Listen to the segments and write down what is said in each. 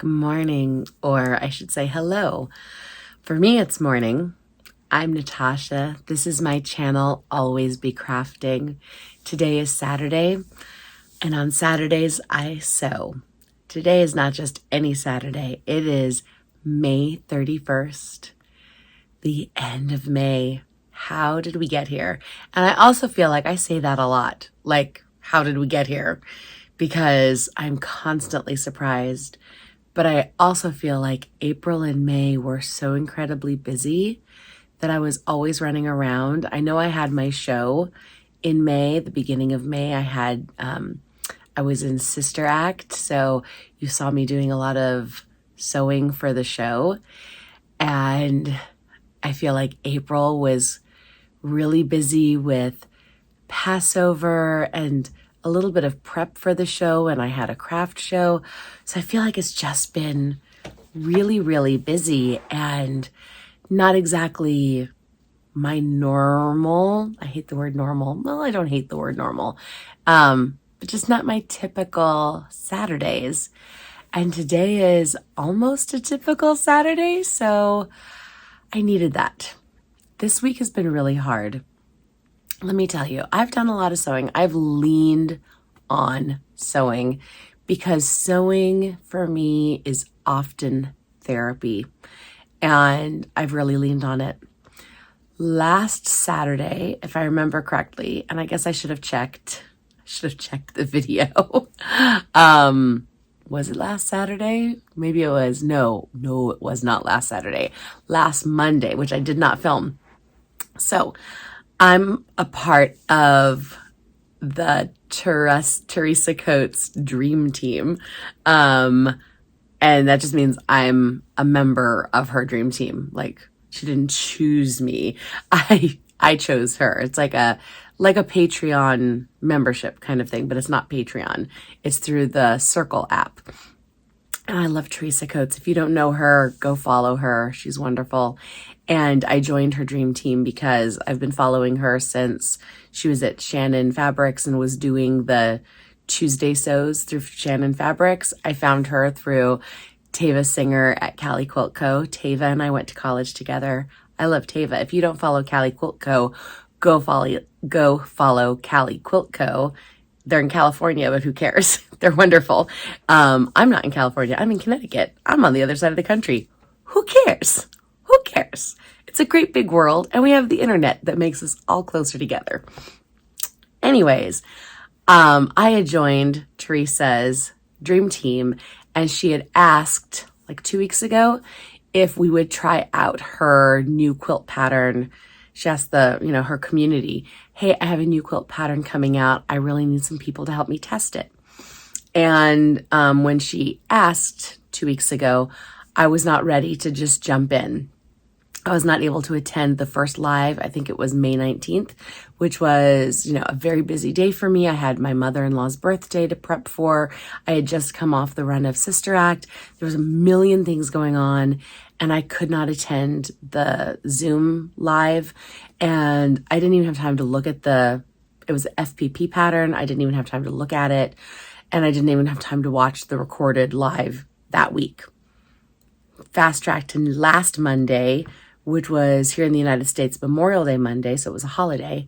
morning, or I should say hello. For me, it's morning. I'm Natasha. This is my channel, Always Be Crafting. Today is Saturday, and on Saturdays, I sew. Today is not just any Saturday. It is May 31st, the end of May. How did we get here? And I also feel like I say that a lot. Like, how did we get here? Because I'm constantly surprised. But I also feel like April and May were so incredibly busy that I was always running around. I know I had my show in May, the beginning of May. I was in Sister Act, so you saw me doing a lot of sewing for the show. And I feel like April was really busy with Passover and a little bit of prep for the show, and I had a craft show. So I feel like it's just been really, really busy and not exactly my normal. I hate the word normal. Well, I don't hate the word normal, but just not my typical Saturdays. And today is almost a typical Saturday, so I needed that. This week has been really hard. Let me tell you, I've done a lot of sewing. I've leaned on sewing because sewing for me is often therapy, and I've really leaned on it. Last Saturday, if I remember correctly, and I guess I should have checked the video. Was it last Saturday? Maybe it was. No, it was not last Saturday. Last Monday, which I did not film. So I'm a part of the Teresa Coates dream team. And that just means I'm a member of her dream team. Like, she didn't choose me. I chose her. It's like a Patreon membership kind of thing, but it's not Patreon. It's through the Circle app. And I love Teresa Coates. If you don't know her, go follow her. She's wonderful. And I joined her dream team because I've been following her since she was at Shannon Fabrics and was doing the Tuesday sews through Shannon Fabrics. I found her through Tava Singer at Cali Quilt Co. Tava and I went to college together. I love Tava. If you don't follow Cali Quilt Co., go follow Cali Quilt Co. They're in California, but who cares? They're wonderful. I'm not in California. I'm in Connecticut. I'm on the other side of the country. Who cares? Who cares? It's a great big world, and we have the internet that makes us all closer together. Anyways, I had joined Teresa's dream team, and she had asked like 2 weeks ago if we would try out her new quilt pattern. She asked her community, hey, I have a new quilt pattern coming out. I really need some people to help me test it. And when she asked 2 weeks ago, I was not ready to just jump in. I was not able to attend the first live. I think it was May 19th, which was, a very busy day for me. I had my mother-in-law's birthday to prep for. I had just come off the run of Sister Act. There was a million things going on, and I could not attend the Zoom live. And I didn't even have time to look at it was an FPP pattern. I didn't even have time to look at it. And I didn't even have time to watch the recorded live that week. Fast tracked to last Monday, which was here in the United States, Memorial Day Monday, so it was a holiday.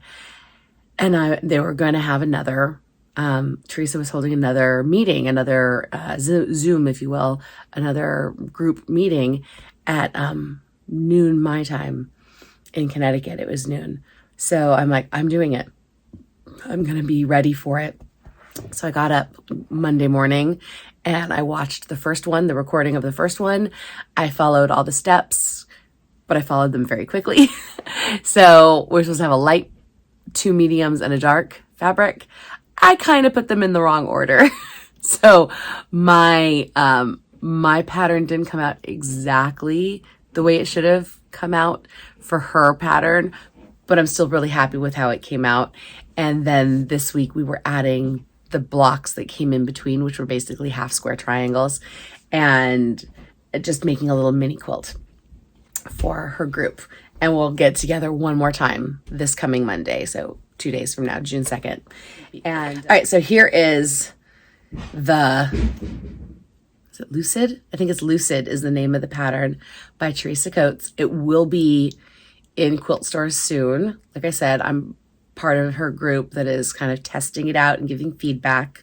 And they were going to have another, Teresa was holding another meeting, another Zoom, if you will, another group meeting at noon my time in Connecticut. It was noon. So I'm like, I'm doing it. I'm going to be ready for it. So I got up Monday morning and I watched the first one, the recording of the first one. I followed all the steps, but I followed them very quickly. So we're supposed to have a light, 2 mediums, and a dark fabric. I kind of put them in the wrong order. So my pattern didn't come out exactly the way it should have come out for her pattern, but I'm still really happy with how it came out. And then this week we were adding the blocks that came in between, which were basically half square triangles, and just making a little mini quilt for her group. And we'll get together one more time this coming Monday. So 2 days from now, June 2nd. And all right, so here is the is it Lucid? I think it's Lucid is the name of the pattern by Teresa Coates. It will be in quilt stores soon. Like I said, I'm part of her group that is kind of testing it out and giving feedback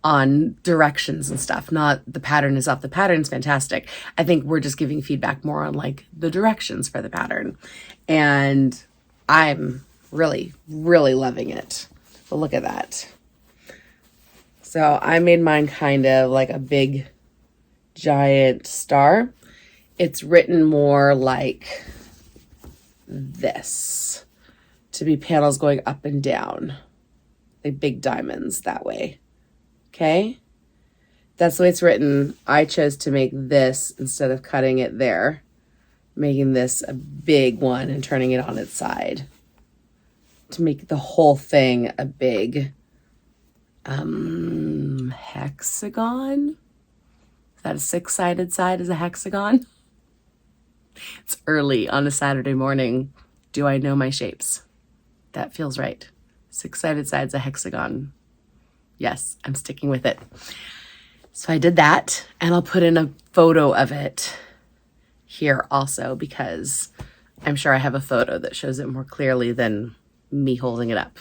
on directions and stuff. Not the pattern is off. The pattern's fantastic. I think we're just giving feedback more on like the directions for the pattern. And I'm really, really loving it. But look at that. So I made mine kind of like a big giant star. It's written more like this to be panels going up and down, like big diamonds that way. Okay, that's the way it's written. I chose to make this instead of cutting it there, making this a big one and turning it on its side to make the whole thing a big hexagon. Is that a 6-sided side is a hexagon? It's early on a Saturday morning. Do I know my shapes? That feels right. 6-sided side's a hexagon. Yes, I'm sticking with it. So I did that, and I'll put in a photo of it here also because I'm sure I have a photo that shows it more clearly than me holding it up.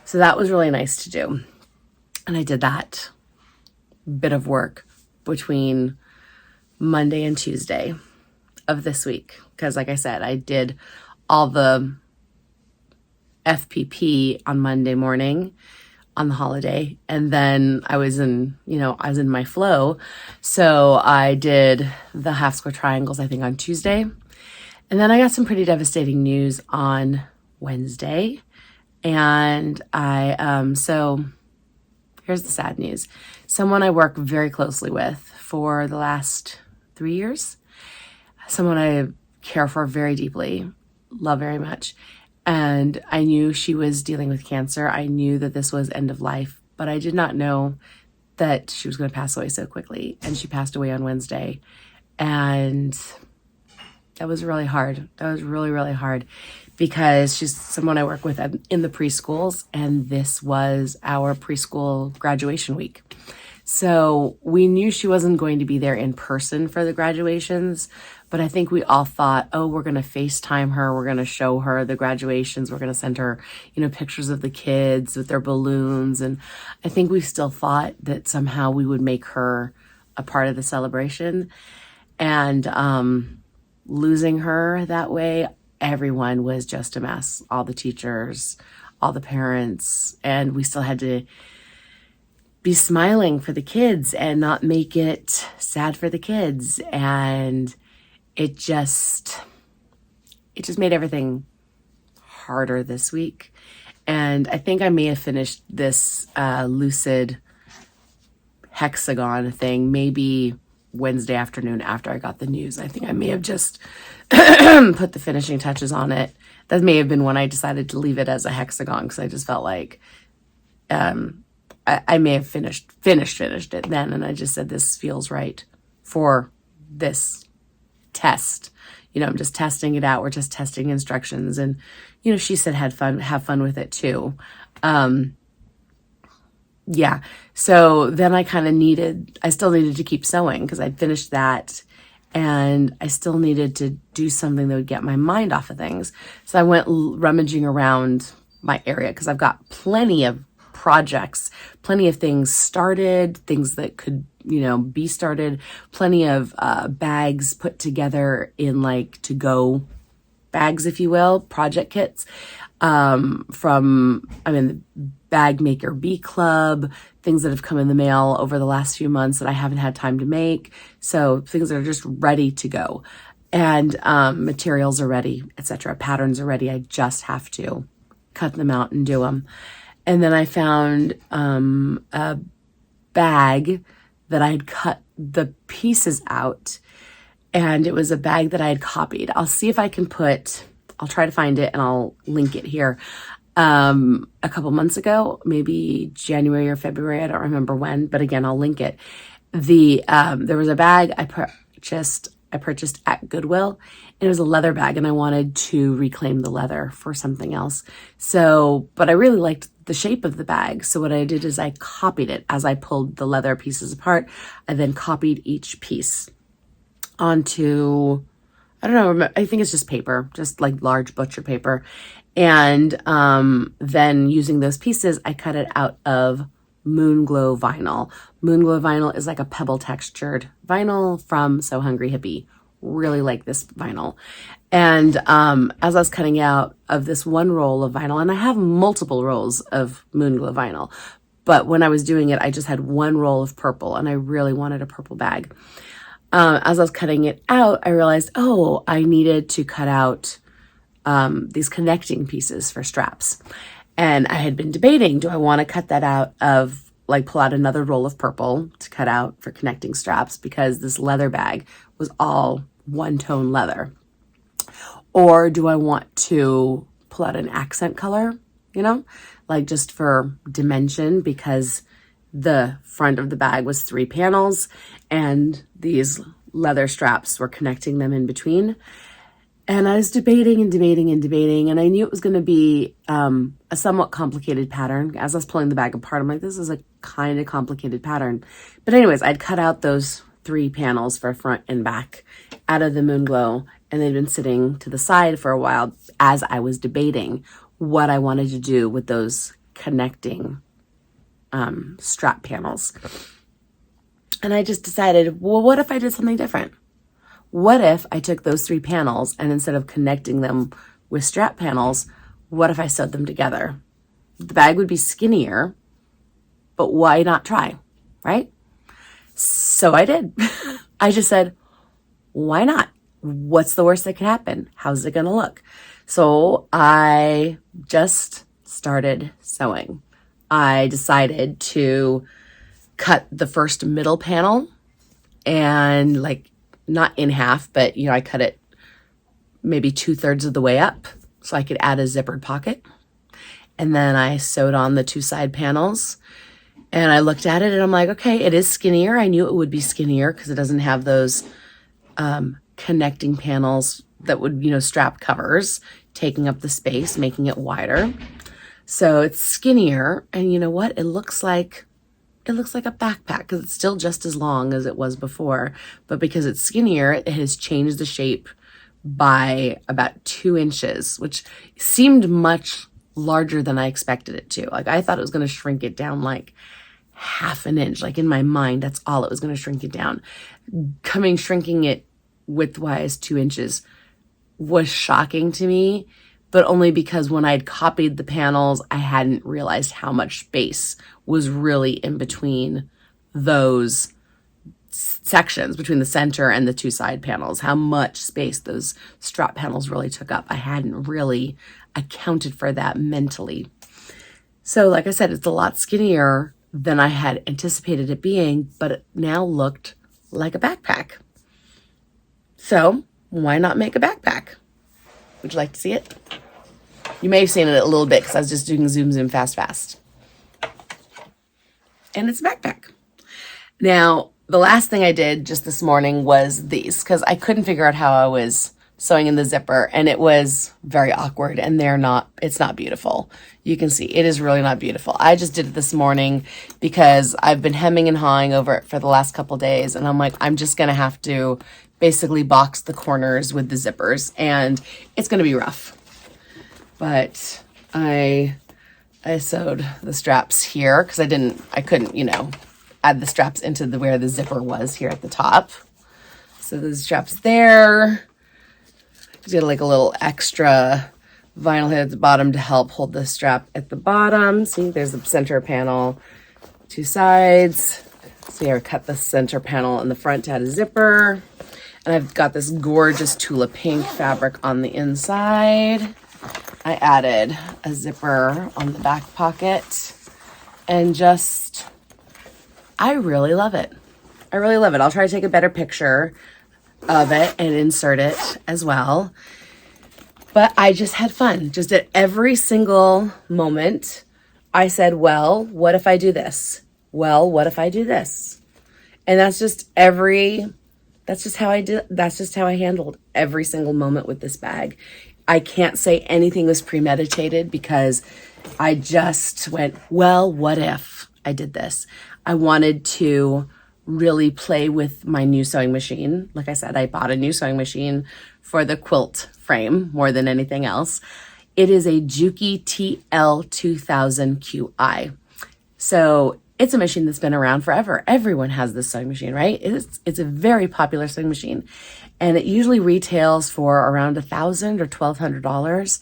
So that was really nice to do. And I did that bit of work between Monday and Tuesday of this week. Because like I said, I did all the FPP on Monday morning on the holiday. And then I was in my flow. So I did the half square triangles, I think on Tuesday. And then I got some pretty devastating news on Wednesday. And so here's the sad news. Someone I work very closely with for the last 3 years, someone I care for very deeply, love very much. And I knew she was dealing with cancer. I knew that this was end of life, but I did not know that she was going to pass away so quickly. And she passed away on Wednesday. And that was really hard. That was really, really hard because she's someone I work with in the preschools. And this was our preschool graduation week. So we knew she wasn't going to be there in person for the graduations, but I think we all thought, oh, we're going to FaceTime her. We're going to show her the graduations. We're going to send her, pictures of the kids with their balloons. And I think we still thought that somehow we would make her a part of the celebration. And losing her that way, everyone was just a mess. All the teachers, all the parents, and we still had to be smiling for the kids and not make it sad for the kids. And it just made everything harder this week. And I think I may have finished this lucid hexagon thing maybe Wednesday afternoon after I got the news. I think I may have just put the finishing touches on it. That may have been when I decided to leave it as a hexagon because I just felt like I may have finished it then, and I just said this feels right for this test. I'm just testing it out. We're just testing instructions, and she said have fun with it too. Yeah. So then I still needed to keep sewing because I'd finished that, and I still needed to do something that would get my mind off of things. So I went rummaging around my area because I've got plenty of projects, plenty of things started, things that could, be started, plenty of bags put together in like to-go bags, if you will, project kits the Bag Maker Bee Club, things that have come in the mail over the last few months that I haven't had time to make. So things that are just ready to go. And materials are ready, etc. Patterns are ready. I just have to cut them out and do them. And then I found a bag that I had cut the pieces out, and it was a bag that I had copied. I'll see if I can I'll try to find it and I'll link it here. A couple months ago, maybe January or February, I don't remember when, but again, I'll link it. There was a bag I purchased I purchased at Goodwill. And it was a leather bag, and I wanted to reclaim the leather for something else. So, but I really liked the shape of the bag. So what I did is I copied it as I pulled the leather pieces apart. I then copied each piece onto, I don't know, I think it's just paper, just like large butcher paper. And then using those pieces, I cut it out of Moonglow vinyl. Moonglow vinyl is like a pebble textured vinyl from So Hungry Hippie. Really like this vinyl. And as I was cutting out of this one roll of vinyl, and I have multiple rolls of Moonglow vinyl, but when I was doing it, I just had one roll of purple, and I really wanted a purple bag. As I was cutting it out, I realized, oh, I needed to cut out these connecting pieces for straps. And I had been debating, do I want to cut that out of, like, pull out another roll of purple to cut out for connecting straps, because this leather bag was all one-tone leather. Or do I want to pull out an accent color, you know, like just for dimension, because the front of the bag was 3 panels and these leather straps were connecting them in between. And I was debating and debating and debating, and I knew it was going to be a somewhat complicated pattern. As I was pulling the bag apart, I'm like, this is a kind of complicated pattern. But anyways, I'd cut out those 3 panels for front and back out of the Moonglow, and they'd been sitting to the side for a while as I was debating what I wanted to do with those connecting strap panels. And I just decided, well, what if I did something different? What if I took those 3 panels, and instead of connecting them with strap panels, what if I sewed them together? The bag would be skinnier, but why not try, right? So I did. I just said, why not? What's the worst that could happen? How's it going to look? So I just started sewing. I decided to cut the first middle panel, and like, not in half, but, you know, I cut it maybe 2/3 of the way up so I could add a zippered pocket. And then I sewed on the 2 side panels, and I looked at it and I'm like, okay, it is skinnier. I knew it would be skinnier because it doesn't have those connecting panels that would, you know, strap covers, taking up the space, making it wider. So it's skinnier, and you know what? It looks like a backpack because it's still just as long as it was before, but because it's skinnier, it has changed the shape by about 2 inches, which seemed much larger than I expected it to. Like, I thought it was going to shrink it down like 1/2 inch. Like, in my mind, that's all it was going to shrink it down. Shrinking it widthwise 2 inches was shocking to me, but only because when I'd copied the panels, I hadn't realized how much space was really in between those sections, between the center and the 2 side panels, how much space those strap panels really took up. I hadn't really accounted for that mentally. So like I said, it's a lot skinnier than I had anticipated it being, but it now looked like a backpack. So why not make a backpack? Would you like to see it? You may have seen it a little bit because I was just doing zoom fast. And it's a backpack. Now, the last thing I did just this morning was these, because I couldn't figure out how I was sewing in the zipper, and it was very awkward, and it's not beautiful. You can see it is really not beautiful. I just did it this morning because I've been hemming and hawing over it for the last couple days, and I'm like, I'm just going to have to basically box the corners with the zippers, and it's going to be rough. But I sewed the straps here because I couldn't, you know, add the straps into where the zipper was here at the top. So the straps there. Just get like a little extra vinyl head at the bottom to help hold the strap at the bottom. See, there's the center panel, 2 sides. So I cut the center panel in the front to add a zipper. And I've got this gorgeous Tula pink fabric on the inside. I added a zipper on the back pocket, and I really love it. I really love it. I'll try to take a better picture of it and insert it as well. But I just had fun. Just at every single moment, I said, well, what if I do this? Well, what if I do this? And that's just every That's just how I did. That's just how I handled every single moment with this bag. I can't say anything was premeditated because I just went, well, what if I did this? I wanted to really play with my new sewing machine. Like I said, I bought a new sewing machine for the quilt frame more than anything else. It is a Juki TL2000QI. So it's a machine that's been around forever. Everyone has this sewing machine, right? It's a very popular sewing machine. And it usually retails for around $1,000 or $1,200.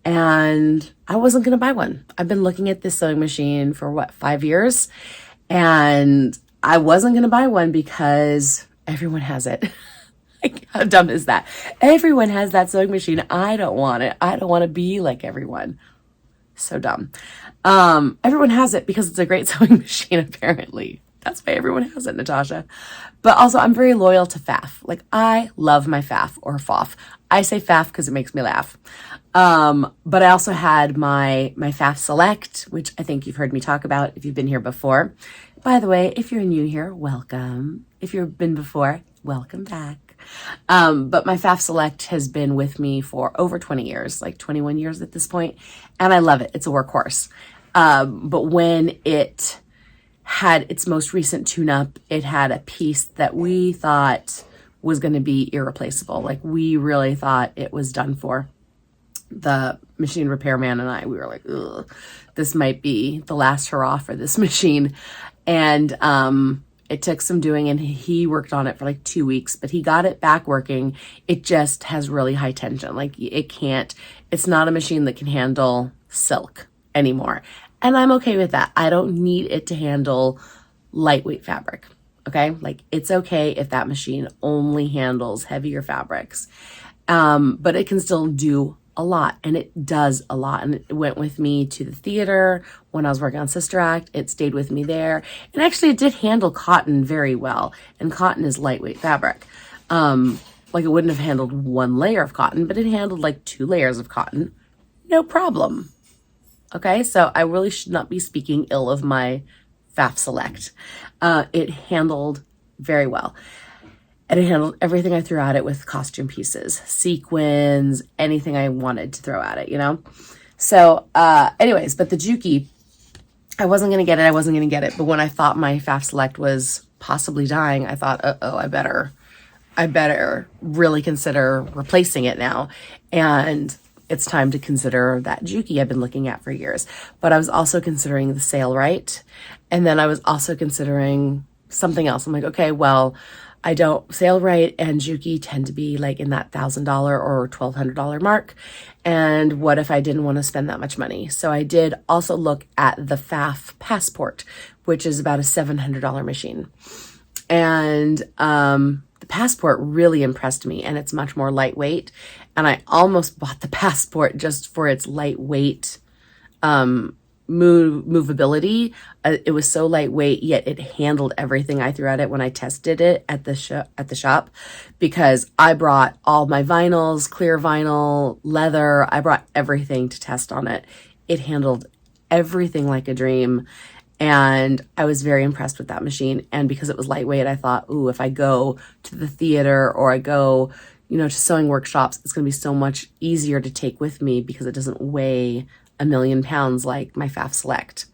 And I wasn't going to buy one. I've been looking at this sewing machine for 5 years? And I wasn't going to buy one because everyone has it. Like, how dumb is that? Everyone has that sewing machine. I don't want it. I don't want to be like everyone. So dumb. Everyone has it because it's a great sewing machine, apparently. That's why everyone has it, Natasha. But also, I'm very loyal to Pfaff. Like, I love my Pfaff or Pfaff. I say Pfaff because it makes me laugh. But I also had my Pfaff Select, which I think you've heard me talk about if you've been here before. By the way, if you're new here, welcome. If you've been before, welcome back. But my Pfaff Select has been with me for over 20 years, like 21 years at this point, and I love it. It's a workhorse. But when it had its most recent tune-up, it had a piece that we thought was going to be irreplaceable. Like, we really thought it was done for. The machine repairman and I, we were like, ugh, this might be the last hurrah for this machine. And it took some doing, and he worked on it for like 2 weeks, but he got it back working. It just has really high tension. Like, it's not a machine that can handle silk anymore. And I'm okay with that. I don't need it to handle lightweight fabric. Okay. Like, it's okay if that machine only handles heavier fabrics. But it can still do a lot, and it does a lot. And it went with me to the theater when I was working on Sister Act. It stayed with me there. And actually, it did handle cotton very well. And cotton is lightweight fabric. Like, it wouldn't have handled one layer of cotton, but it handled like 2 layers of cotton. No problem. Okay, so I really should not be speaking ill of my Pfaff Select. It handled very well. And it handled everything I threw at it with costume pieces, sequins, anything I wanted to throw at it, you know? So anyways, but the Juki, I wasn't going to get it. But when I thought my Pfaff Select was possibly dying, I thought, I better really consider replacing it now. And it's time to consider that Juki I've been looking at for years. But I was also considering the Sailrite. And then I was also considering something else. I'm like, okay, well, Sailrite and Juki tend to be like in that $1,000 or $1,200 mark. And what if I didn't want to spend that much money? So I did also look at the Pfaff Passport, which is about a $700 machine. And the Passport really impressed me, and it's much more lightweight. And I almost bought the Passport just for its lightweight movability. It was so lightweight, yet it handled everything I threw at it when I tested it at the shop, because I brought all my vinyls, clear vinyl, leather. I brought everything to test on it. It handled everything like a dream, and I was very impressed with that machine. And because it was lightweight, I thought, ooh, if I go to the theater or I go, to sewing workshops, it's going to be so much easier to take with me because it doesn't weigh 1,000,000 pounds like my Pfaff Select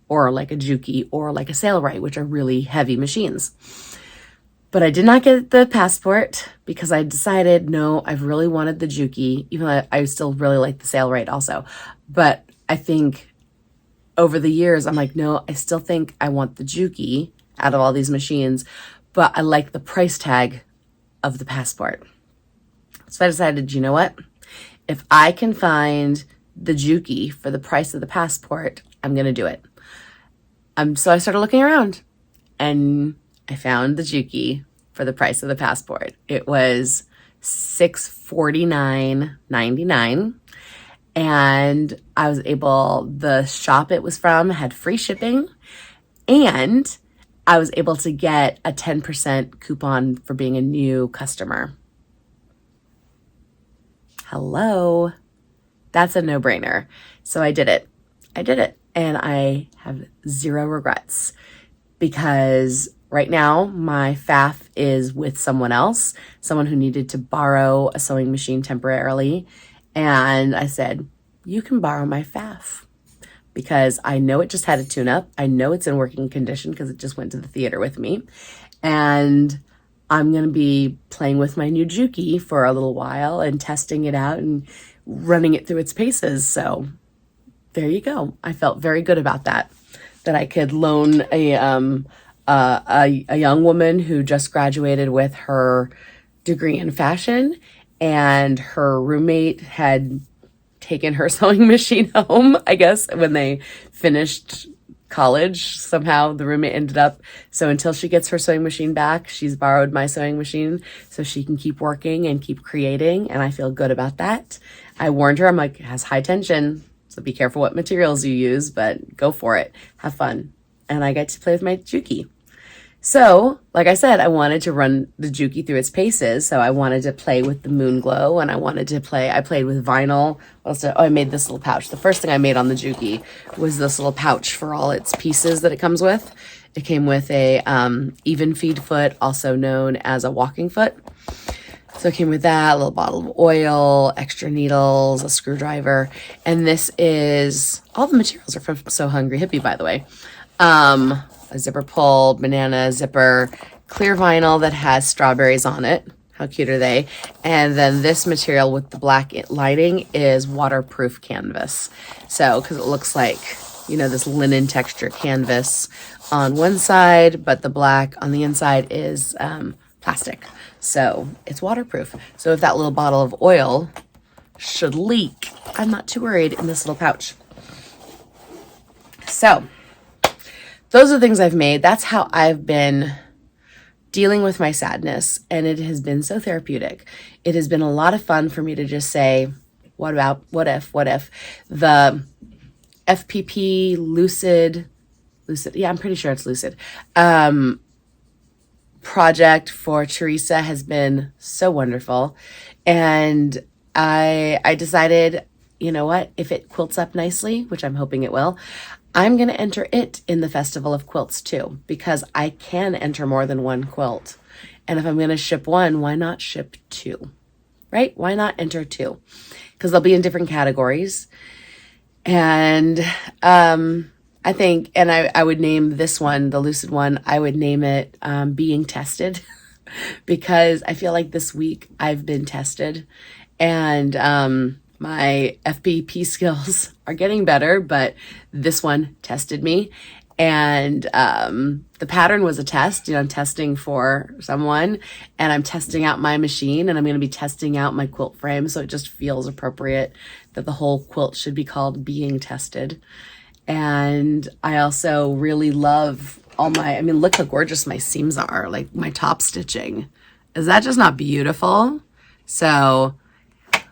or like a Juki or like a Sailrite, which are really heavy machines. But I did not get the Passport because I decided, no, I've really wanted the Juki, even though I still really like the Sailrite also. But I think over the years, I'm like, no, I still think I want the Juki out of all these machines, but I like the price tag of the Passport. So I decided, you know what? If I can find the Juki for the price of the Passport, I'm going to do it. So I started looking around, and I found the Juki for the price of the Passport. It was $649.99. And I was the shop it was from had free shipping, and I was able to get a 10% coupon for being a new customer. Hello. That's a no-brainer. So I did it. And I have zero regrets because Right now, my faff is with someone else, someone who needed to borrow a sewing machine temporarily. And I said, you can borrow my faff because I know it just had a tune-up. I know it's in working condition because it just went to the theater with me. And I'm going to be playing with my new Juki for a little while and testing it out and running it through its paces. So there you go. I felt very good about that I could loan a young woman who just graduated with her degree in fashion, and her roommate had taken her sewing machine home, I guess, when they finished college. Somehow the roommate ended up, so until she gets her sewing machine back, she's borrowed my sewing machine so she can keep working and keep creating, and I feel good about that. I warned her, I'm like, it has high tension, so be careful what materials you use, but go for it. Have fun. And I get to play with my Juki. So, like I said, I wanted to run the Juki through its paces. So I wanted to play with the moon glow, and I played with vinyl. I made this little pouch. The first thing I made on the Juki was this little pouch for all its pieces that it comes with. It came with a even feed foot, also known as a walking foot. So it came with that, a little bottle of oil, extra needles, a screwdriver. And this is, all the materials are from So Hungry Hippie, by the way. A zipper pull, banana zipper, clear vinyl that has strawberries on it. How cute are they? And then this material with the black lining is waterproof canvas. So, because it looks like, this linen texture canvas on one side, but the black on the inside is plastic. So it's waterproof. So if that little bottle of oil should leak, I'm not too worried in this little pouch. So those are the things I've made. That's how I've been dealing with my sadness. And it has been so therapeutic. It has been a lot of fun for me to just say, what if the FPP Lucid, yeah, I'm pretty sure it's Lucid, project for Teresa has been so wonderful. And I decided, you know what, if it quilts up nicely, which I'm hoping it will, I'm going to enter it in the Festival of Quilts too, because I can enter more than one quilt. And if I'm going to ship one, why not ship two, right? Why not enter two? Because they'll be in different categories. And I think, and I would name this one, the Lucid one, I would name it Being Tested, because I feel like this week I've been tested, and my FPP skills are getting better, but this one tested me. And the pattern was a test. I'm testing for someone, and I'm testing out my machine, and I'm going to be testing out my quilt frame. So it just feels appropriate that the whole quilt should be called Being Tested. And I also really love look how gorgeous my seams are, like my top stitching. Is that just not beautiful? So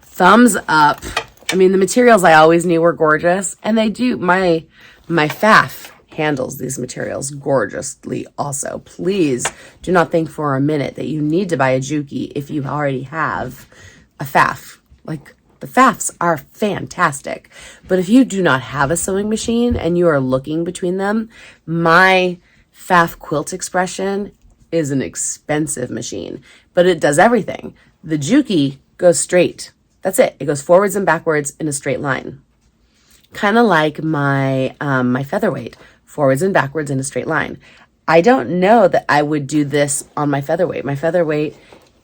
thumbs up. The materials I always knew were gorgeous, and they do. My faff handles these materials gorgeously also. Please do not think for a minute that you need to buy a Juki if you already have a faff. Like, the faffs are fantastic. But if you do not have a sewing machine and you are looking between them, my faff quilt expression is an expensive machine, but it does everything. The Juki goes straight. That's it. It goes forwards and backwards in a straight line. Kind of like my my featherweight, forwards and backwards in a straight line. I don't know that I would do this on my featherweight. My featherweight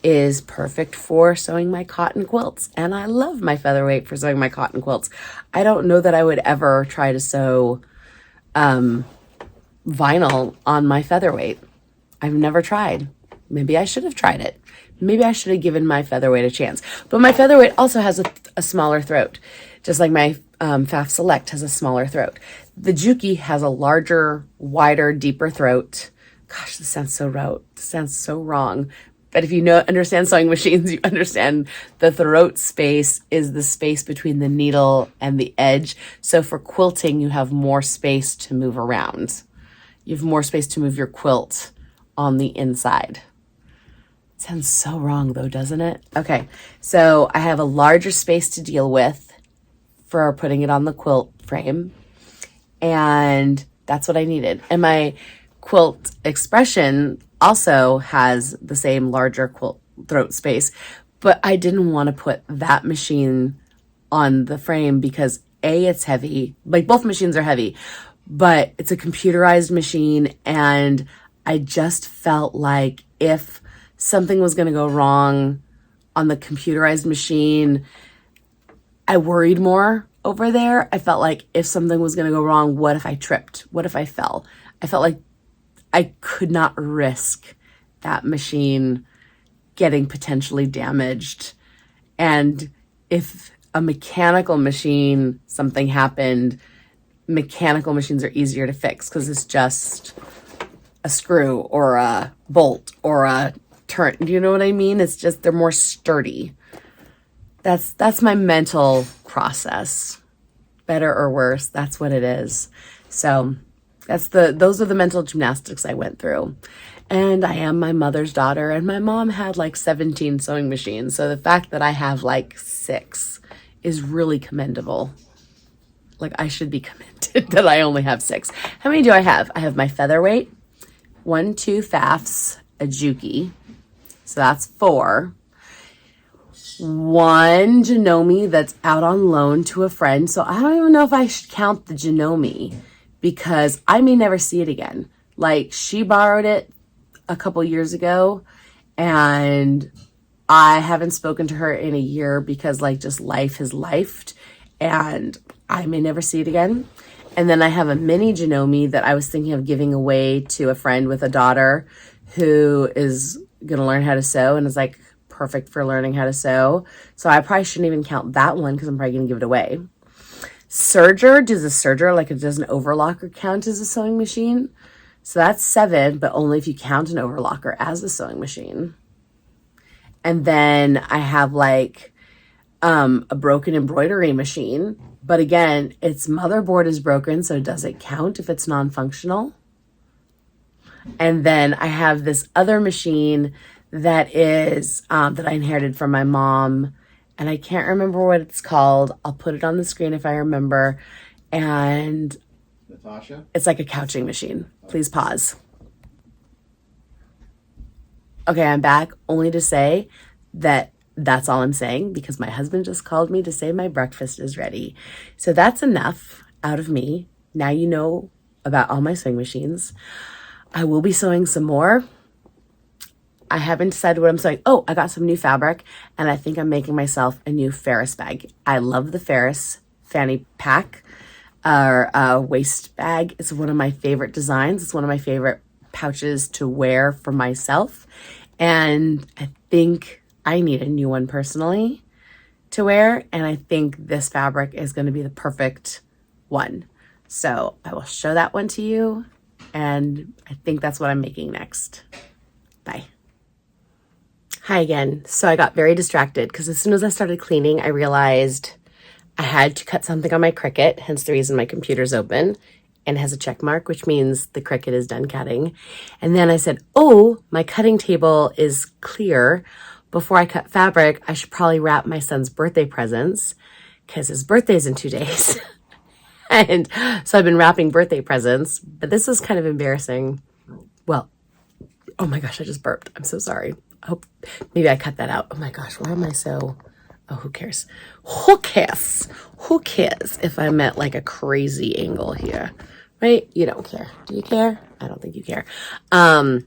is perfect for sewing my cotton quilts, and I love my featherweight for sewing my cotton quilts. I don't know that I would ever try to sew vinyl on my featherweight. I've never tried. Maybe I should have tried it. Maybe I should have given my featherweight a chance. But my featherweight also has a smaller throat, just like my Faff Select has a smaller throat. The Juki has a larger, wider, deeper throat. Gosh, this sounds so wrong. But if you understand sewing machines, you understand the throat space is the space between the needle and the edge. So for quilting, you have more space to move around. You have more space to move your quilt on the inside. It sounds so wrong though, doesn't it? Okay, so I have a larger space to deal with for putting it on the quilt frame. And that's what I needed. And my Quilt Expression also has the same larger quilt throat space, but I didn't want to put that machine on the frame because A, it's heavy. Like, both machines are heavy, but it's a computerized machine, and I just felt like if something was going to go wrong on the computerized machine, I worried more over there. I felt like if something was going to go wrong, what if I tripped? What if I fell? I felt like I could not risk that machine getting potentially damaged. And if a mechanical machine, something happened, mechanical machines are easier to fix because it's just a screw or a bolt or a turn. Do you know what I mean? It's just, they're more sturdy. That's my mental process. Better or worse, that's what it is. So those are the mental gymnastics I went through. And I am my mother's daughter, and my mom had like 17 sewing machines. So the fact that I have like 6 is really commendable. Like, I should be commended that I only have 6. How many do I have? I have my featherweight, 1, 2 faffs, a juki. So that's 4. 1 Janome that's out on loan to a friend. So I don't even know if I should count the Janome because I may never see it again. Like, she borrowed it a couple years ago and I haven't spoken to her in a year because like just life has lifed and I may never see it again. And then I have a mini Janome that I was thinking of giving away to a friend with a daughter who is going to learn how to sew and is like perfect for learning how to sew. So I probably shouldn't even count that one because I'm probably going to give it away. Serger, does a serger, like it does an overlocker count as a sewing machine? So that's 7, but only if you count an overlocker as a sewing machine. And then I have like a broken embroidery machine. But again, its motherboard is broken, so does it count if it's non-functional? And then I have this other machine that is that I inherited from my mom, and I can't remember what it's called. I'll put it on the screen if I remember. And Natasha? It's like a couching machine. Please pause. Okay, I'm back only to say that that's all I'm saying because my husband just called me to say my breakfast is ready. So that's enough out of me. Now you know about all my sewing machines. I will be sewing some more. I haven't decided what I'm sewing. Oh, I got some new fabric and I think I'm making myself a new Ferris bag. I love the Ferris fanny pack or waist bag. It's one of my favorite designs. It's one of my favorite pouches to wear for myself. And I think I need a new one personally to wear. And I think this fabric is going to be the perfect one. So I will show that one to you. And I think that's what I'm making next. Bye. Hi again. So I got very distracted because as soon as I started cleaning, I realized I had to cut something on my Cricut, hence the reason my computer's open and has a check mark, which means the Cricut is done cutting. And then I said, oh, my cutting table is clear. Before I cut fabric, I should probably wrap my son's birthday presents because his birthday's in 2 days. And so I've been wrapping birthday presents, but this is kind of embarrassing. Well, oh my gosh, I just burped. I'm so sorry. I hope maybe I cut that out. Oh my gosh, why am I so... Oh, who cares? Who cares? Who cares if I'm at like a crazy angle here, right? You don't care. Do you care? I don't think you care. What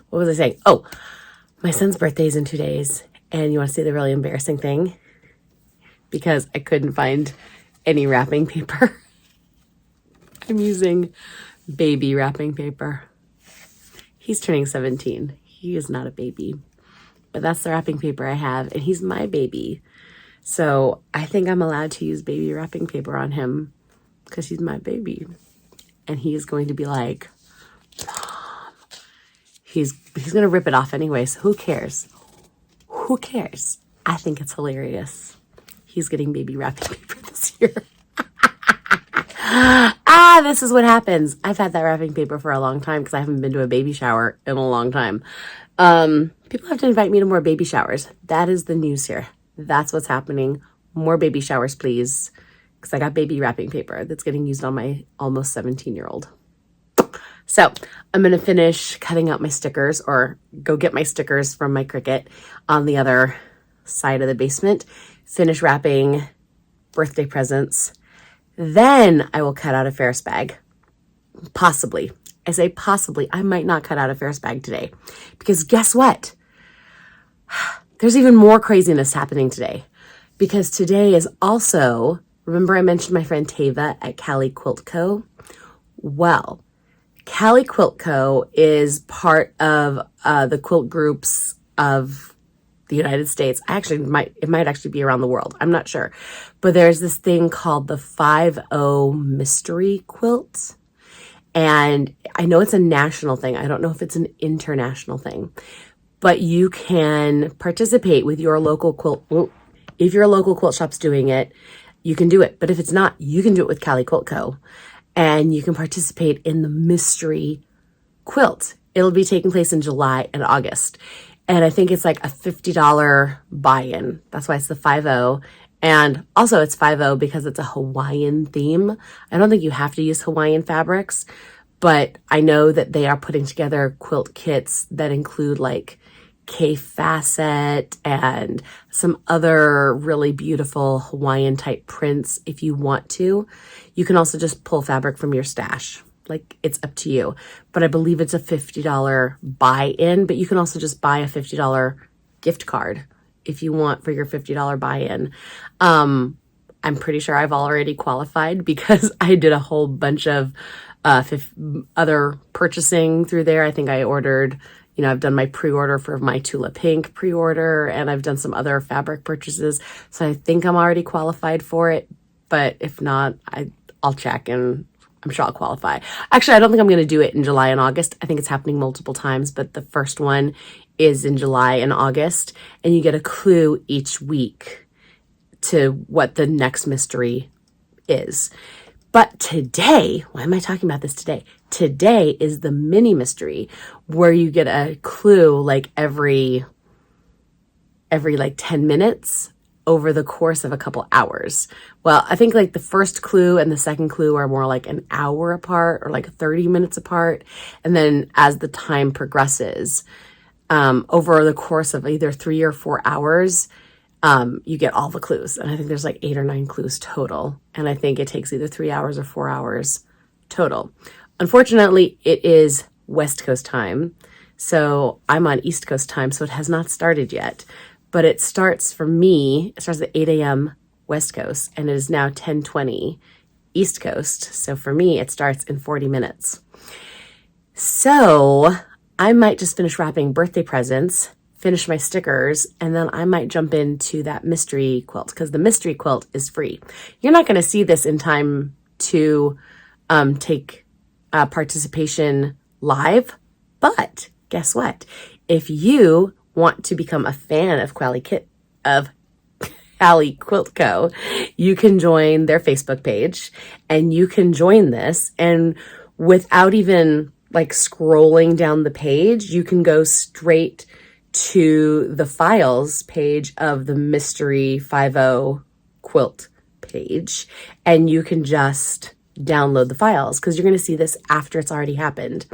was I saying? Oh, my son's birthday is in 2 days. And you want to see the really embarrassing thing? Because I couldn't find any wrapping paper. I'm using baby wrapping paper. He's turning 17. He is not a baby. But that's the wrapping paper I have, and he's my baby. So I think I'm allowed to use baby wrapping paper on him because he's my baby. And he is going to be like, Mom. He's going to rip it off anyway, so who cares? Who cares? I think it's hilarious. He's getting baby wrapping paper this year. This is what happens. I've had that wrapping paper for a long time because I haven't been to a baby shower in a long time. People have to invite me to more baby showers. That is the news here. That's what's happening. More baby showers, please. Because I got baby wrapping paper that's getting used on my almost 17-year-old. So I'm going to finish cutting out my stickers, or go get my stickers from my Cricut on the other side of the basement, finish wrapping birthday presents. Then I will cut out a Ferris bag. Possibly. I say possibly. I might not cut out a Ferris bag today, because guess what? There's even more craziness happening today, because today is also, remember I mentioned my friend Tava at Cali Quilt Co? Well, Cali Quilt Co is part of the quilt groups of the United States. It might actually be around the world. I'm not sure. But there's this thing called the 5-0 mystery quilt. And I know it's a national thing. I don't know if it's an international thing. But you can participate with your local quilt. If your local quilt shop's doing it, you can do it. But if it's not, you can do it with Cali Quilt Co. And you can participate in the mystery quilt. It'll be taking place in July and August. And I think it's like a $50 buy-in. That's why it's the 5-0. And also it's 5-0 because it's a Hawaiian theme. I don't think you have to use Hawaiian fabrics, but I know that they are putting together quilt kits that include like K-facet and some other really beautiful Hawaiian type prints if you want to. You can also just pull fabric from your stash. Like, it's up to you. But I believe it's a $50 buy-in, but you can also just buy a $50 gift card if you want for your $50 buy-in. I'm pretty sure I've already qualified because I did a whole bunch of other purchasing through there. I think I ordered, I've done my pre-order for my Tula Pink pre-order, and I've done some other fabric purchases. So I think I'm already qualified for it. But if not, I'll check and I'm sure I'll qualify. Actually, I don't think I'm going to do it in July and August. I think it's happening multiple times, but the first one is in July and August, and you get a clue each week to what the next mystery is. But today, why am I talking about this today? Today is the mini mystery, where you get a clue like every like 10 minutes over the course of a couple hours. Well, I think like the first clue and the second clue are more like an hour apart or like 30 minutes apart. And then as the time progresses, over the course of either 3 or 4 hours, you get all the clues. And I think there's like 8 or 9 clues total. And I think it takes either 3 hours or 4 hours total. Unfortunately, it is West Coast time. So I'm on East Coast time, so it has not started yet. But it starts for me, it starts at 8 a.m. West Coast, and it is now 10:20 East Coast. So for me, it starts in 40 minutes. So I might just finish wrapping birthday presents, finish my stickers, and then I might jump into that mystery quilt, because the mystery quilt is free. You're not going to see this in time to take participation live, but guess what? If you want to become a fan of Cali Quilt Co., you can join their Facebook page, and you can join this, and without even like scrolling down the page, you can go straight to the files page of the mystery 5-0 quilt page, and you can just download the files, because you're going to see this after it's already happened.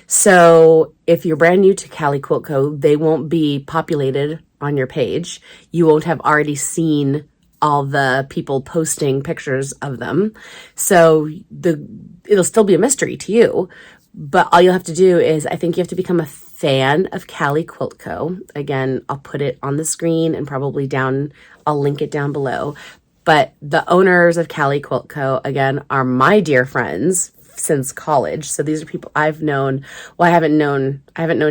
So if you're brand new to Cali Quilt Co., they won't be populated on your page. You won't have already seen all the people posting pictures of them. So it'll still be a mystery to you, but all you'll have to do is, I think you have to become a fan of Cali Quilt Co. Again, I'll put it on the screen and probably I'll link it down below. But the owners of Cali Quilt Co., again, are my dear friends since college. So these are people I've known. Well, I haven't known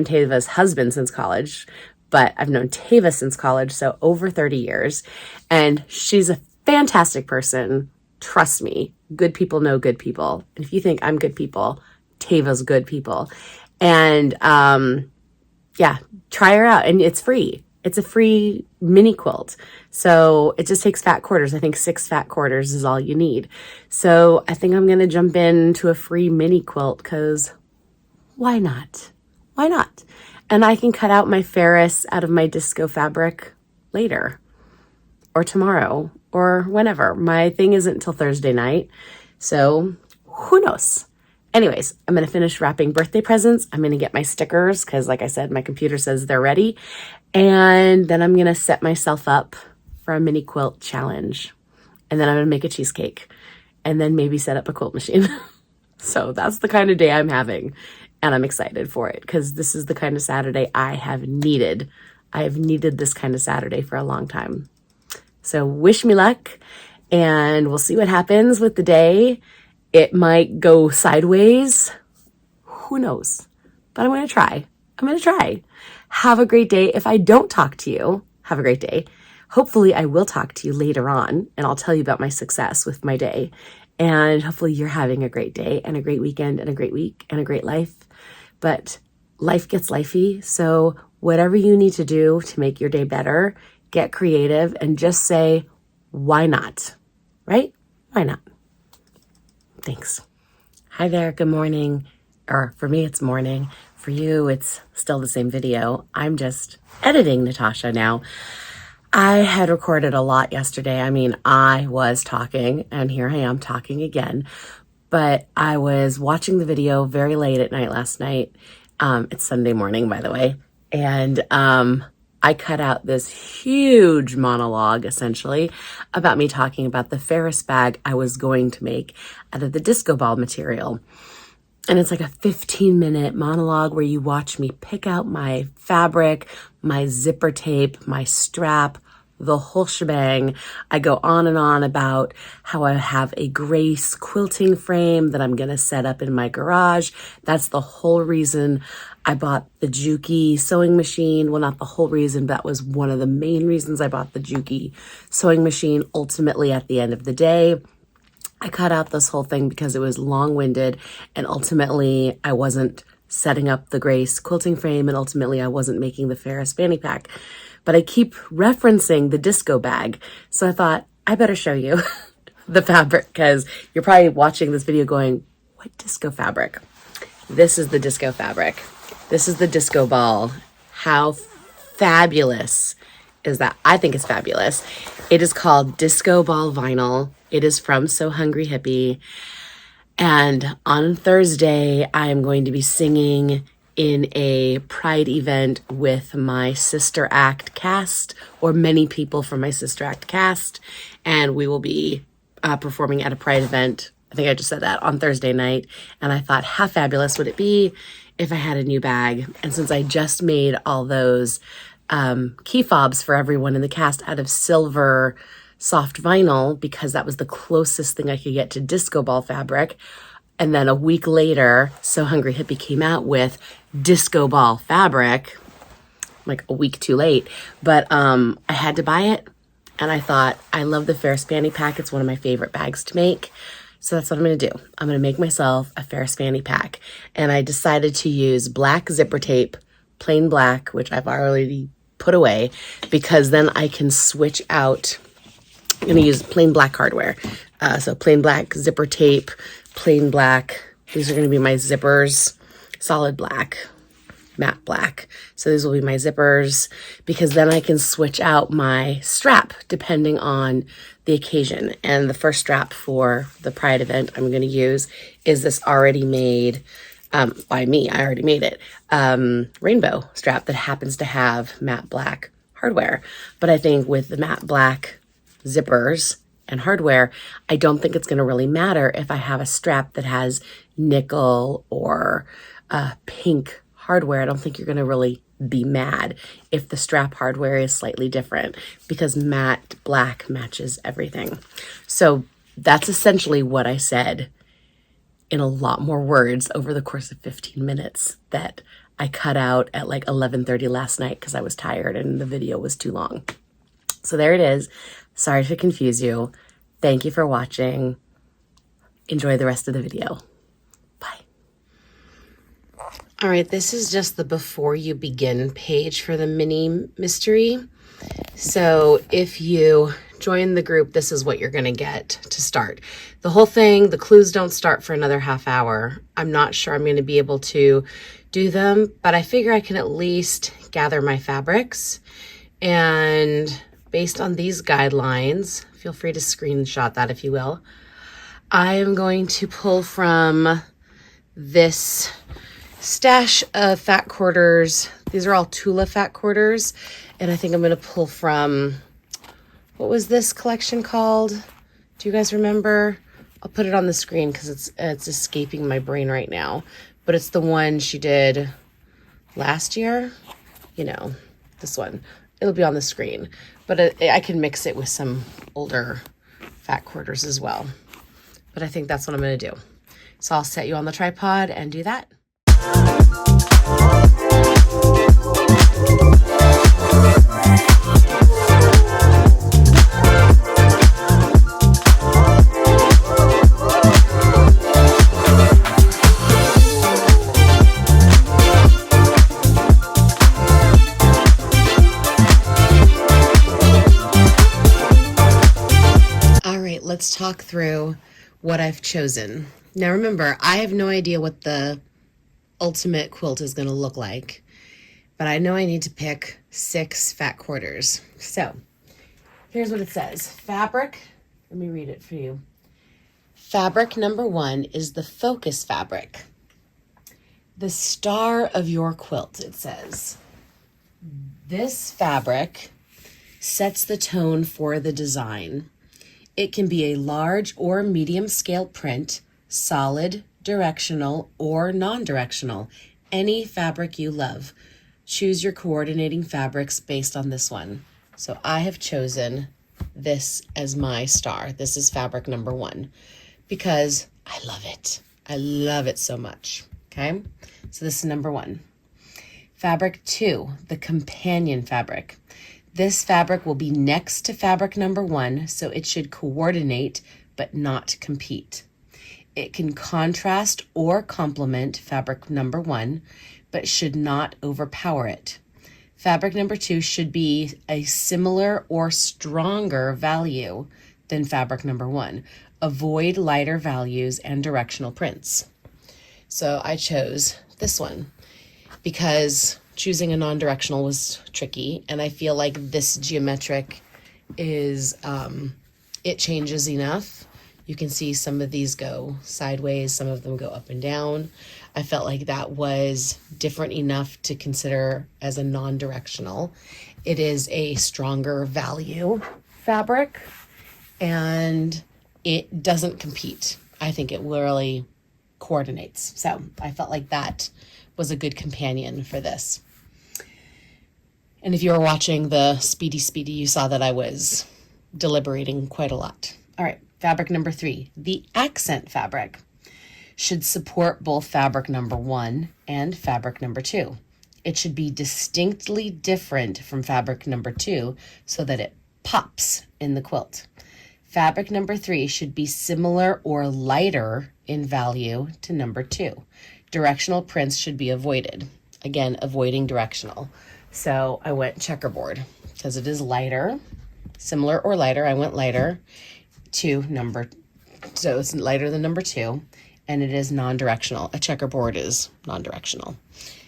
Tava's husband since college, but I've known Tava since college, so over 30 years. And she's a fantastic person. Trust me, good people know good people. And if you think I'm good people, Tava's good people. And yeah, try her out. And it's free. It's a free mini quilt. So it just takes fat quarters. I think 6 fat quarters is all you need. So I think I'm going to jump into a free mini quilt, because why not? Why not? And I can cut out my Ferris out of my disco fabric later or tomorrow or whenever. My thing isn't until Thursday night. So who knows? Anyways, I'm going to finish wrapping birthday presents. I'm going to get my stickers because, like I said, my computer says they're ready. And then I'm going to set myself up for a mini quilt challenge. And then I'm going to make a cheesecake and then maybe set up a quilt machine. So that's the kind of day I'm having. And I'm excited for it because this is the kind of Saturday I have needed. I have needed this kind of Saturday for a long time. So wish me luck, and we'll see what happens with the day. It might go sideways. Who knows? But I'm going to try. I'm going to try. Have a great day. If I don't talk to you, have a great day. Hopefully I will talk to you later on, and I'll tell you about my success with my day. And hopefully you're having a great day and a great weekend and a great week and a great life. But life gets lifey. So whatever you need to do to make your day better, get creative and just say, why not? Right? Why not? Thanks. Hi there. Good morning. Or for me, it's morning. For you, it's still the same video. I'm just editing Natasha now. I had recorded a lot yesterday. I mean, I was talking, and here I am talking again. But I was watching the video very late at night last night. It's Sunday morning, by the way. And I cut out this huge monologue, essentially, about me talking about the Ferris bag I was going to make out of the disco ball material. And it's like a 15-minute monologue where you watch me pick out my fabric, my zipper tape, my strap, the whole shebang. I go on and on about how I have a Grace quilting frame that I'm going to set up in my garage. That's the whole reason I bought the Juki sewing machine. Well, not the whole reason, but that was one of the main reasons I bought the Juki sewing machine. Ultimately, at the end of the day, I cut out this whole thing because it was long-winded, and ultimately I wasn't setting up the Grace quilting frame, and ultimately I wasn't making the Ferris fanny pack. But I keep referencing the disco bag, so I thought I better show you the fabric because you're probably watching this video going, what disco fabric? This is the disco fabric. This is the disco ball. How fabulous is that? I think it's fabulous. It is called Disco Ball Vinyl. It is from So Hungry Hippie. And on Thursday, I am going to be singing in a Pride event with my Sister Act cast, or many people from my Sister Act cast. And we will be performing at a Pride event. I think I just said that on Thursday night. And I thought, how fabulous would it be if I had a new bag? And since I just made all those key fobs for everyone in the cast out of silver soft vinyl, because that was the closest thing I could get to disco ball fabric. And then a week later, So Hungry Hippie came out with disco ball fabric, like a week too late. But I had to buy it. And I thought, I love the Ferris fanny pack. It's one of my favorite bags to make. So that's what I'm going to do. I'm going to make myself a Ferris fanny pack. And I decided to use black zipper tape, plain black, which I've already put away, because then I can switch out. I'm going to use plain black hardware. So plain black zipper tape, plain black. These are going to be my zippers, solid black, matte black. So these will be my zippers, because then I can switch out my strap depending on the occasion. And the first strap for the Pride event I'm going to use is this already made by me. I already made it. Rainbow strap that happens to have matte black hardware. But I think with the matte black zippers and hardware, I don't think it's going to really matter if I have a strap that has nickel or pink hardware. I don't think you're going to really be mad if the strap hardware is slightly different, because matte black matches everything. So that's essentially what I said in a lot more words over the course of 15 minutes that I cut out at like 11:30 last night because I was tired and the video was too long. So there it is. Sorry to confuse you. Thank you for watching. Enjoy the rest of the video. Bye. All right, this is just the before you begin page for the mini mystery. So if you join the group, this is what you're going to get to start. The whole thing, the clues don't start for another half hour. I'm not sure I'm going to be able to do them, but I figure I can at least gather my fabrics. And based on these guidelines, feel free to screenshot that if you will, I am going to pull from this stash of fat quarters. These are all Tula fat quarters. And I think I'm going to pull from, what was this collection called? Do you guys remember? I'll put it on the screen because it's escaping my brain right now. But it's the one she did last year. You know, this one. It'll be on the screen. But I can mix it with some older fat quarters as well. But I think that's what I'm going to do. So I'll set you on the tripod and do that. Let's talk through what I've chosen. Now remember, I have no idea what the ultimate quilt is going to look like, but I know I need to pick 6 fat quarters. So here's what it says. Fabric, let me read it for you. Fabric number 1 is the focus fabric. The star of your quilt, it says. This fabric sets the tone for the design. It can be a large or medium scale print, solid, directional, or non-directional. Any fabric you love. Choose your coordinating fabrics based on this one. So I have chosen this as my star. This is fabric number 1 because I love it. I love it so much. Okay, so this is number 1. Fabric 2, the companion fabric. This fabric will be next to fabric number 1, so it should coordinate but not compete. It can contrast or complement fabric number 1, but should not overpower it. Fabric number 2 should be a similar or stronger value than fabric number 1. Avoid lighter values and directional prints. So I chose this one because choosing a non-directional was tricky, and I feel like this geometric is, it changes enough. You can see some of these go sideways, some of them go up and down. I felt like that was different enough to consider as a non-directional. It is a stronger value fabric, and it doesn't compete. I think it really coordinates. So I felt like that was a good companion for this. And if you were watching the Speedy, you saw that I was deliberating quite a lot. All right, fabric number 3, the accent fabric. Should support both fabric number 1 and fabric number 2. It should be distinctly different from fabric number 2 so that it pops in the quilt. Fabric number 3 should be similar or lighter in value to number 2. Directional prints should be avoided. Again, avoiding directional. So I went checkerboard because it is lighter, similar or lighter. I went lighter to number, so it's lighter than number 2, and it is non-directional. A checkerboard is non-directional.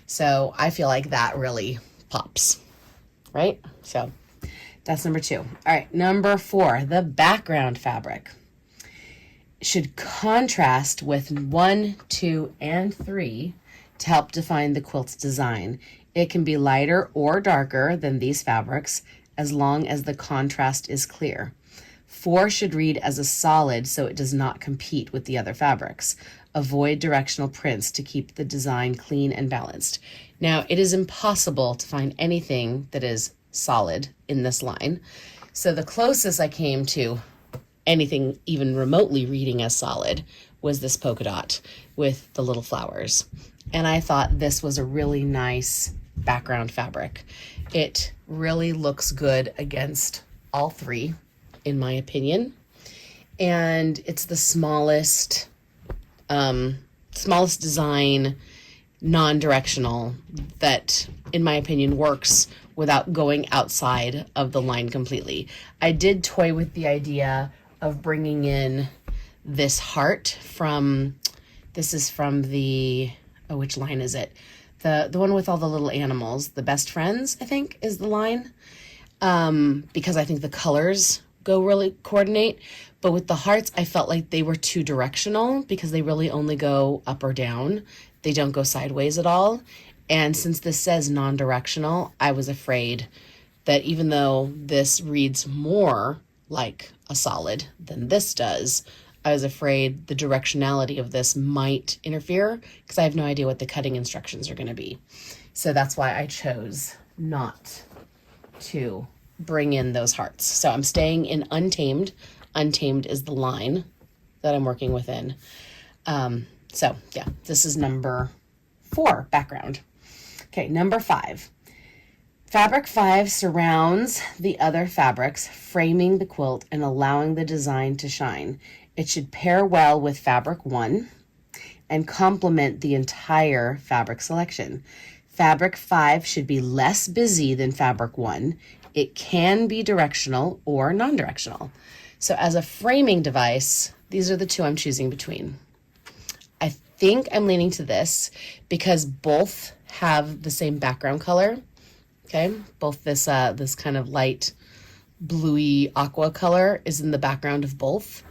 So I feel like that really pops, right? So that's number 2. All right, number 4, the background fabric. Should contrast with 1, 2, and 3 to help define the quilt's design. It can be lighter or darker than these fabrics as long as the contrast is clear. 4 should read as a solid so it does not compete with the other fabrics. Avoid directional prints to keep the design clean and balanced. Now, it is impossible to find anything that is solid in this line. So the closest I came to anything even remotely reading as solid was this polka dot with the little flowers. And I thought this was a really nice background fabric. It really looks good against all 3, in my opinion. And it's the smallest design, non-directional, that, in my opinion, works without going outside of the line completely. I did toy with the idea of bringing in this heart from, this is from the, oh, which line is it? The one with all the little animals, the Best Friends, I think, is the line. Because I think the colors go really coordinate. But with the hearts, I felt like they were too directional because they really only go up or down. They don't go sideways at all. And since this says non-directional, I was afraid that even though this reads more like a solid than this does, I was afraid the directionality of this might interfere because I have no idea what the cutting instructions are going to be. So that's why I chose not to bring in those hearts. So I'm staying in untamed. Untamed is the line that I'm working within. So yeah, this is number 4, background. Okay, number 5. Fabric 5 surrounds the other fabrics, framing the quilt and allowing the design to shine. It should pair well with fabric 1 and complement the entire fabric selection. Fabric 5 should be less busy than fabric 1. It can be directional or non-directional. So as a framing device, these are the two I'm choosing between. I think I'm leaning to this because both have the same background color. Okay, both this this kind of light bluey aqua color is in the background of both.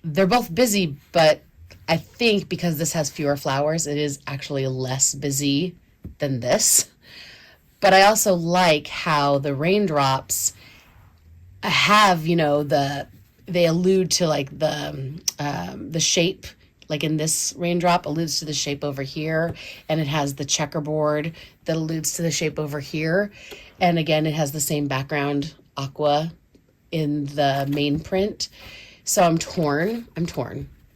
They're both busy, but I think because this has fewer flowers, it is actually less busy than this. But I also like how the raindrops have, you know, they allude to like the shape, like in this raindrop alludes to the shape over here, and it has the checkerboard that alludes to the shape over here. And again, it has the same background aqua in the main print. So I'm torn.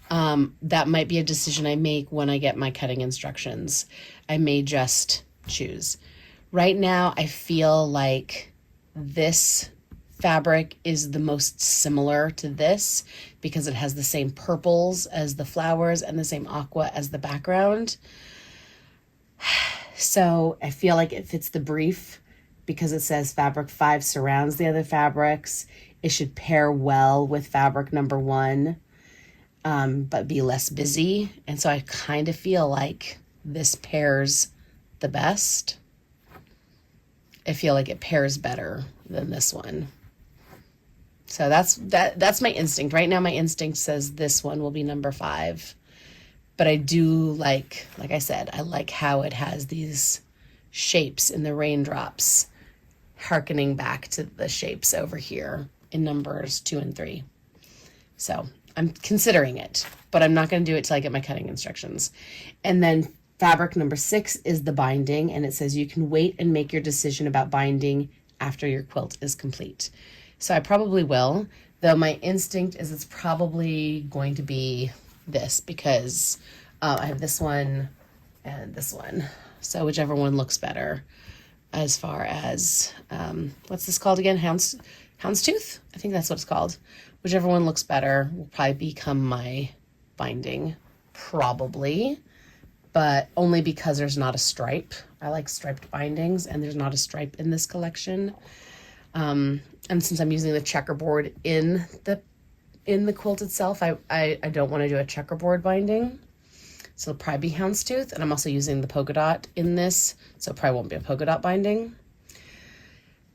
That might be a decision I make when I get my cutting instructions. I may just choose. Right now, I feel like this fabric is the most similar to this because it has the same purples as the flowers and the same aqua as the background. So I feel like it fits the brief because it says fabric 5 surrounds the other fabrics. It should pair well with fabric number 1, but be less busy. And so I kind of feel like this pairs the best. I feel like it pairs better than this one. So that's my instinct. Right now, my instinct says this one will be number 5. But I do like I said, I like how it has these shapes in the raindrops, hearkening back to the shapes over here in numbers 2 and 3. So I'm considering it, but I'm not going to do it till I get my cutting instructions. And then fabric number 6 is the binding, and it says you can wait and make your decision about binding after your quilt is complete. So I probably will, though my instinct is it's probably going to be this because I have this one and this one. So whichever one looks better as far as, what's this called again? Houndstooth? I think that's what it's called. Whichever one looks better will probably become my binding, probably, but only because there's not a stripe. I like striped bindings, and there's not a stripe in this collection. And since I'm using the checkerboard in the quilt itself, I don't want to do a checkerboard binding. So it'll probably be houndstooth, and I'm also using the polka dot in this, so it probably won't be a polka dot binding.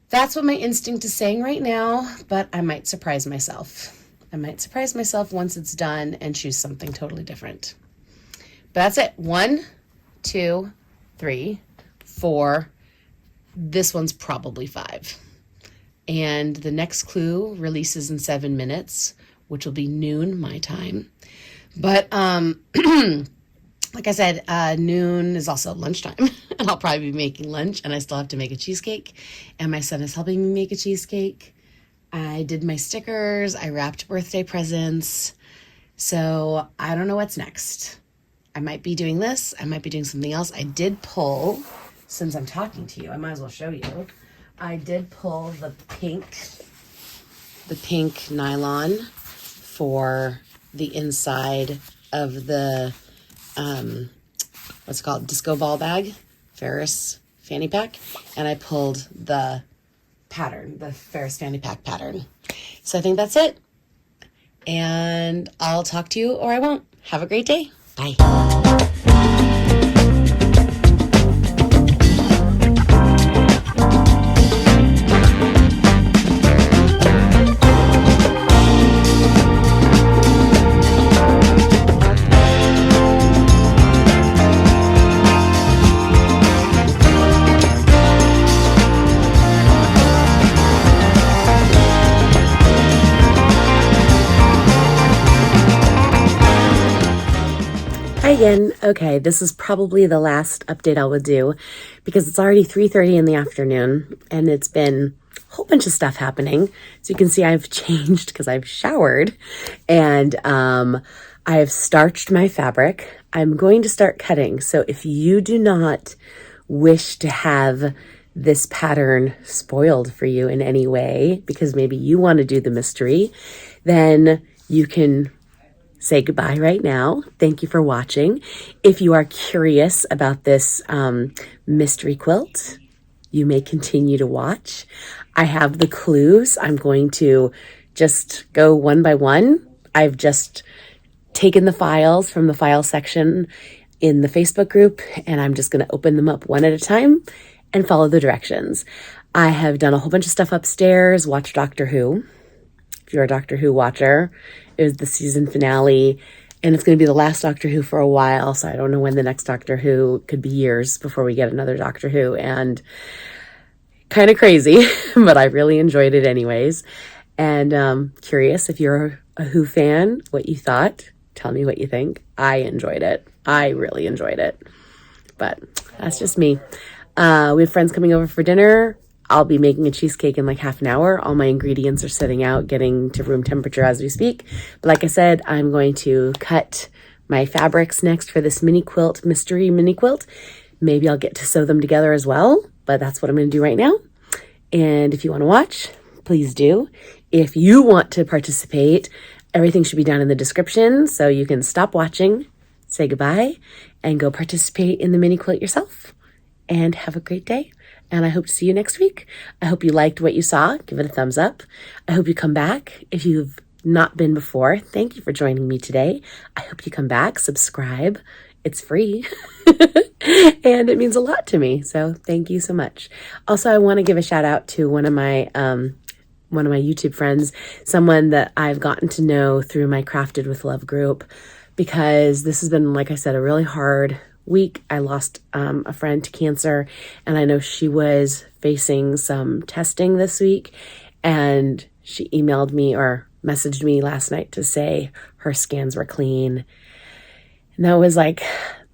That's what my instinct is saying right now, but I might surprise myself. I might surprise myself once it's done and choose something totally different. But that's it. 1, 2, 3, 4. This one's probably 5. And the next clue releases in 7 minutes, which will be noon my time. But like I said, noon is also lunchtime, and I'll probably be making lunch, and I still have to make a cheesecake, and my son is helping me make a cheesecake. I did my stickers, I wrapped birthday presents, so I don't know what's next. I might be doing this, I might be doing something else. I did pull, since I'm talking to you, I might as well show you. I did pull the pink nylon for the inside of the, what's it called, disco ball bag, Ferris fanny pack, and I pulled the pattern, the Ferris fanny pack pattern. So I think that's it, and I'll talk to you or I won't. Have a great day. Bye. again. Okay, this is probably the last update I will do because it's already 3:30 in the afternoon and it's been a whole bunch of stuff happening. So you can see I've changed because I've showered and I have starched my fabric. I'm going to start cutting. So if you do not wish to have this pattern spoiled for you in any way, because maybe you want to do the mystery, then you can say goodbye right now. Thank you for watching. If you are curious about this mystery quilt, you may continue to watch. I have the clues. I'm going to just go one by one. I've just taken the files from the file section in the Facebook group, and I'm just going to open them up one at a time and follow the directions. I have done a whole bunch of stuff upstairs, watched Doctor Who. If you're a Doctor Who watcher, it was the season finale, and it's going to be the last Doctor Who for a while, so I don't know when the next Doctor Who, could be years before we get another Doctor Who, and kind of crazy, but I really enjoyed it anyways. And curious if you're a Who fan, what you thought. Tell me what you think. I enjoyed it. I really enjoyed it, but that's just me. We have friends coming over for dinner. I'll be making a cheesecake in like half an hour. All my ingredients are sitting out, getting to room temperature as we speak. But like I said, I'm going to cut my fabrics next for this mini quilt, mystery mini quilt. Maybe I'll get to sew them together as well, but that's what I'm going to do right now. And if you want to watch, please do. If you want to participate, everything should be down in the description, so you can stop watching, say goodbye, and go participate in the mini quilt yourself. And have a great day. And I hope to see you next week. I hope you liked what you saw. Give it a thumbs up. I hope you come back. If you've not been before, thank you for joining me today. I hope you come back, subscribe. It's free. And it means a lot to me. So thank you so much. Also, I want to give a shout out to one of my YouTube friends, someone that I've gotten to know through my Crafted with Love group, because this has been, like I said, a really hard week. I lost a friend to cancer, and I know she was facing some testing this week, and she emailed me or messaged me last night to say her scans were clean. And that was like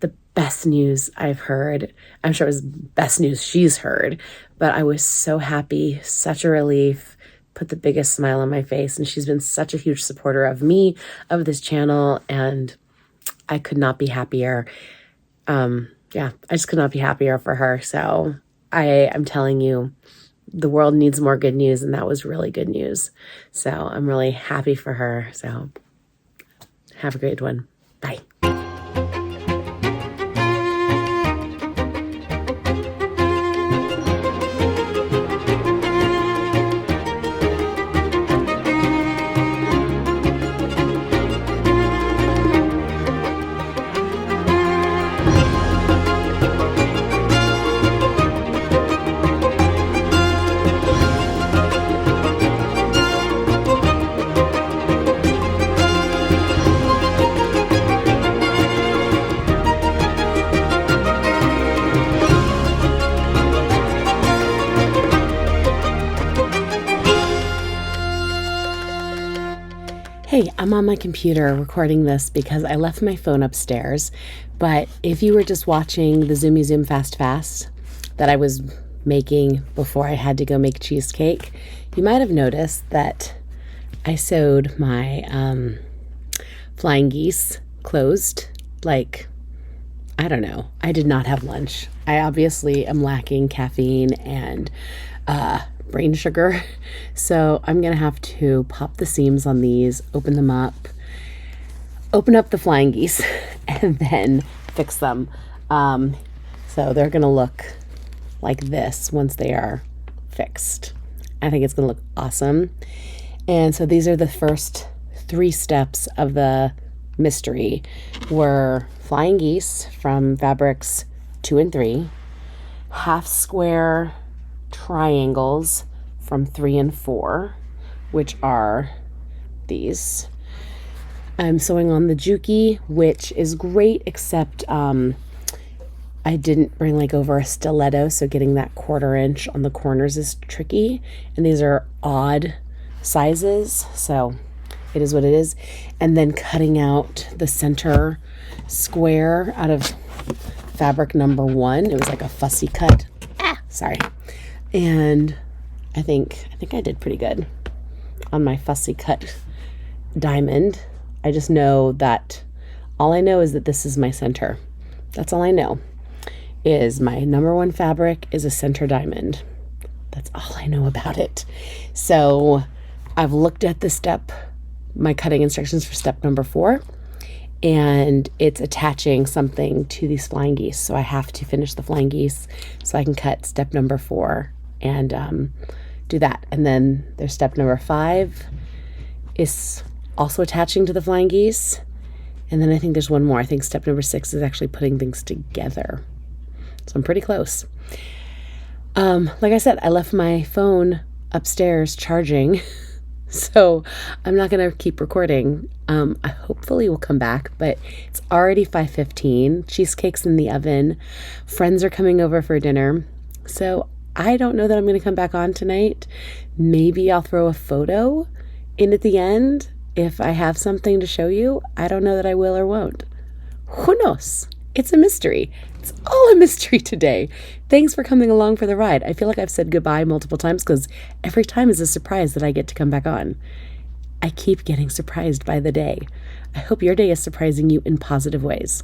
the best news I've heard. I'm sure it was best news she's heard, but I was so happy, such a relief, put the biggest smile on my face. And she's been such a huge supporter of me, of this channel, and I could not be happier. I just could not be happier for her. So I'm telling you, the world needs more good news, and that was really good news. So I'm really happy for her. So have a great one. Bye. Hey, I'm on my computer recording this because I left my phone upstairs, but if you were just watching the Zoomy Zoom Fast Fast that I was making before I had to go make cheesecake, you might have noticed that I sewed my flying geese closed. Like, I don't know. I did not have lunch. I obviously am lacking caffeine and brain sugar. So I'm going to have to pop the seams on these, open them up, open up the flying geese, and then fix them. So they're going to look like this once they are fixed. I think it's going to look awesome. And so these are the first 3 steps of the mystery. Were flying geese from fabrics 2 and 3, half square triangles from 3 and 4, which are these. I'm sewing on the Juki, which is great, except I didn't bring like over a stiletto, so getting that 1/4 inch on the corners is tricky. And these are odd sizes, so it is what it is. And then cutting out the center square out of fabric number 1. It was like a fussy cut. Sorry. And I think I did pretty good on my fussy cut diamond. I just know that all I know is that this is my center. That's all I know, is my number 1 fabric is a center diamond. That's all I know about it. So I've looked at my cutting instructions for step number 4, and it's attaching something to these flying geese. So I have to finish the flying geese so I can cut step number 4 and do that. And then there's step number 5 is also attaching to the flying geese. And then I think there's one more. I think step number 6 is actually putting things together. So I'm pretty close. Like I said, I left my phone upstairs charging, so I'm not going to keep recording. I hopefully will come back, but it's already 5:15. Cheesecake's in the oven. Friends are coming over for dinner. So I don't know that I'm going to come back on tonight. Maybe I'll throw a photo in at the end if I have something to show you. I don't know that I will or won't. Who knows? It's a mystery. It's all a mystery today. Thanks for coming along for the ride. I feel like I've said goodbye multiple times because every time is a surprise that I get to come back on. I keep getting surprised by the day. I hope your day is surprising you in positive ways.